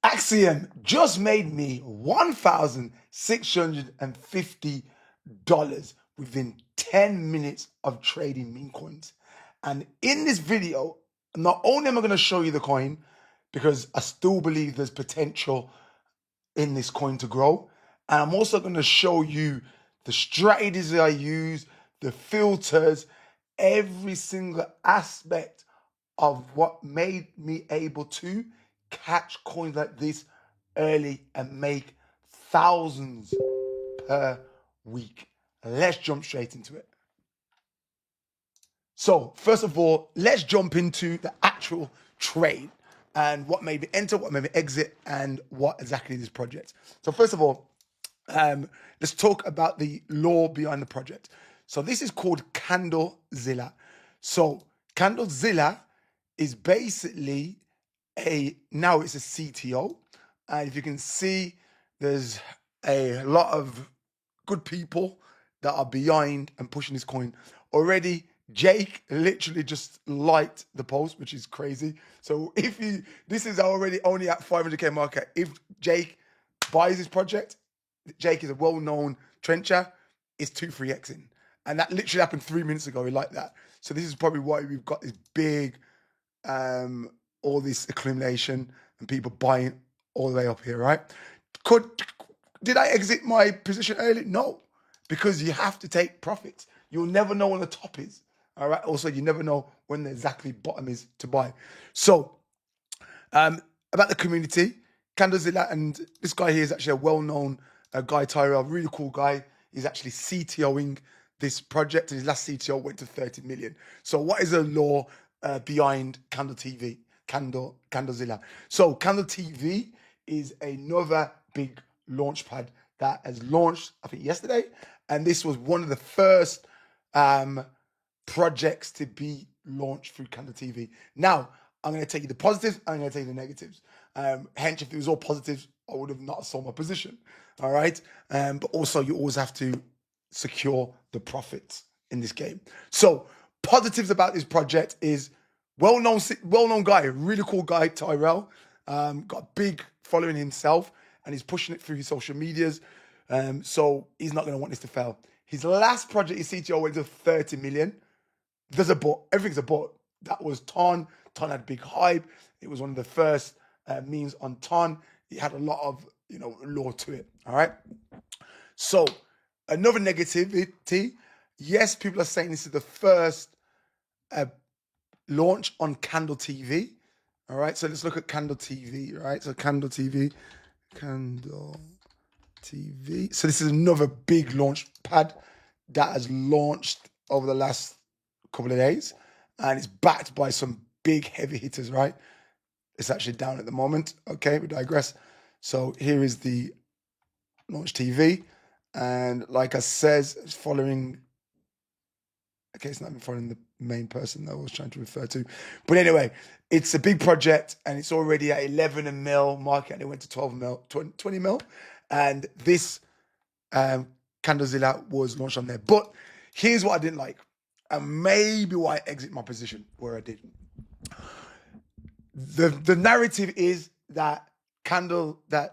Axiom just made me $1,650 within 10 minutes of trading meme coins. And in this video, not only am I going to show you the coin, because I still believe there's potential in this coin to grow, and I'm also going to show you the strategies that I use, the filters, every single aspect of what made me able to catch coins like this early and make thousands per week. Let's jump straight into it. So first of all, let's jump into the actual trade and what made me enter, what made me exit, and what exactly this project. So first of all, let's talk about the law behind the project. So this is called Candlezilla. So Candlezilla is basically now it's a CTO. And if you can see, there's a lot of good people that are behind and pushing this coin. Already, Jake literally just liked the post, which is crazy. So this is already only at 500k market. If Jake buys this project, Jake is a well-known trencher, it's 2-3xing. And that literally happened 3 minutes ago. He liked that. So this is probably why we've got this big, all this accumulation and people buying all the way up here, right? Did I exit my position early? No, because you have to take profits. You'll never know when the top is, all right? Also, you never know when the exactly bottom is to buy. So, about the community, Candlezilla, and this guy here is actually a well-known guy, Tyrell, really cool guy. He's actually CTOing this project, and his last CTO went to 30 million. So what is the law behind Candlezilla? So Candle TV is another big launch pad that has launched, I think, yesterday. And this was one of the first projects to be launched through Candle TV. Now, I'm going to take you the positives, I'm going to take you the negatives. Hence, if it was all positives, I would have not sold my position. All right. But also, you always have to secure the profits in this game. So, positives about this project is well-known guy, really cool guy, Tyrell. Got a big following himself, and he's pushing it through his social medias. So he's not going to want this to fail. His last project, his CTO, went to 30 million. There's a but. Everything's a but. That was Ton. Ton had big hype. It was one of the first memes on Ton. It had a lot of, lore to it. All right. So another negativity. Yes, people are saying this is the first launch on Candle TV. All right. So let's look at Candle TV. Right. So Candle TV. So this is another big launch pad that has launched over the last couple of days, and it's backed by some big heavy hitters, right? It's actually down at the moment. Okay, we digress. So here is the launch TV, and like I says, it's following. Okay, it's not even following the main person that I was trying to refer to. But anyway, it's a big project, and it's already at 11 mil market, and it went to 12 mil, 20 mil. And this Candlezilla was launched on there. But here's what I didn't like, and maybe why I exit my position where I did. The narrative is that Candlezilla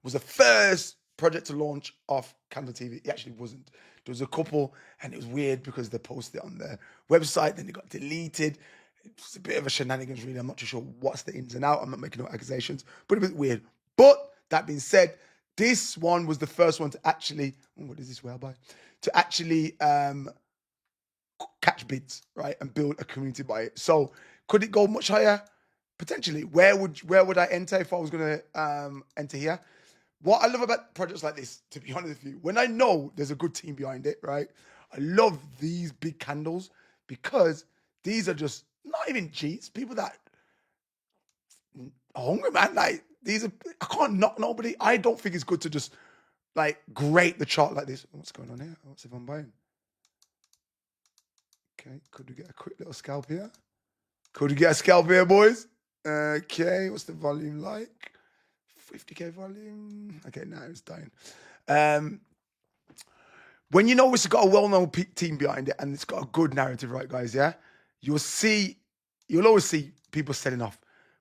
was the first project to launch off Candle TV. It actually wasn't. There was a couple, and it was weird because they posted it on their website, then it got deleted. It's a bit of a shenanigans, really. I'm not too sure what's the ins and out. I'm not making no accusations, but it was weird. But that being said, this one was the first one to actually, what is this whereby? To actually catch bids, right, and build a community by it. So could it go much higher? Potentially. Where would I enter if I was going to enter here? What I love about projects like this, to be honest with you, when I know there's a good team behind it, right? I love these big candles because these are just not even cheats. People that are hungry, man. Like I can't knock nobody. I don't think it's good to just grate the chart like this. What's going on here? What's if I'm buying? Okay, could we get a quick little scalp here? Could we get a scalp here, boys? Okay, what's the volume like? 50k volume. Okay, now it's dying. When you know it's got a well-known team behind it and it's got a good narrative, right, guys? Yeah, you'll always see people selling off.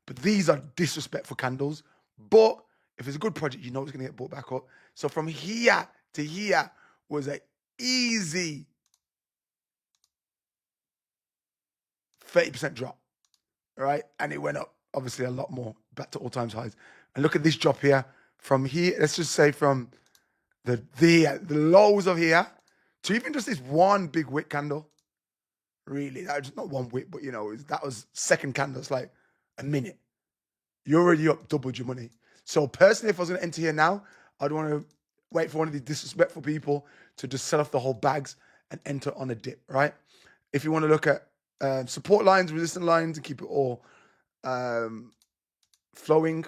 But these are disrespectful candles. But if it's a good project, you know it's going to get bought back up. So from here to here was an easy 30% drop, right? And it went up, obviously, a lot more, back to all-time highs. And look at this drop here. From here, let's just say from the lows of here to even just this one big wick candle. Really, that was not one wick, but that was second candle. It's like a minute. You're already up, doubled your money. So personally, if I was going to enter here now, I'd want to wait for one of these disrespectful people to just sell off the whole bags and enter on a dip, right? If you want to look at support lines, resistance lines, and keep it all flowing,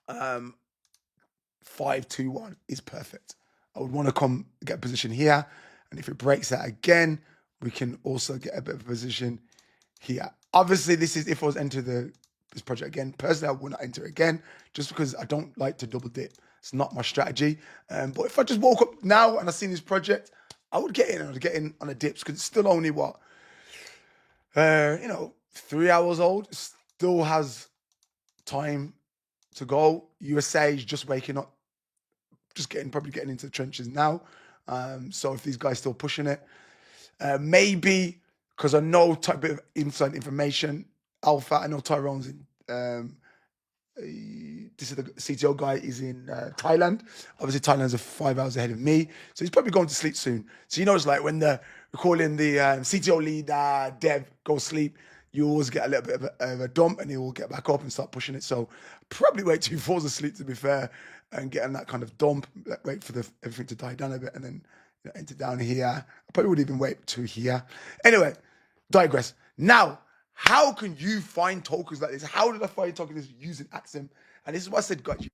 521 is perfect. I would want to come get a position here. And if it breaks that again, we can also get a bit of a position here. Obviously, this is if I was enter this project again. Personally, I would not enter again just because I don't like to double dip. It's not my strategy. But if I just woke up now and I seen this project, I would get in. I would get in on the dips because it's still only 3 hours old. It still has time to go. USA is just waking up, probably getting into the trenches now. So if these guys still pushing it, maybe because I know a bit of inside information. Alpha, I know Tyrone's in. This is the CTO guy. Is in Thailand. Obviously, Thailand's 5 hours ahead of me, so he's probably going to sleep soon. So it's like when we're calling the CTO lead Dev go sleep, you always get a little bit of a dump, and he will get back up and start pushing it. So probably wait till he falls asleep, to be fair, and get on that kind of dump. Wait for everything to die down a bit, and then enter down here. I probably would even wait to here. Anyway, digress. Now, how can you find tokens like this? How did I find tokens using Axum? And this is what I said, guys.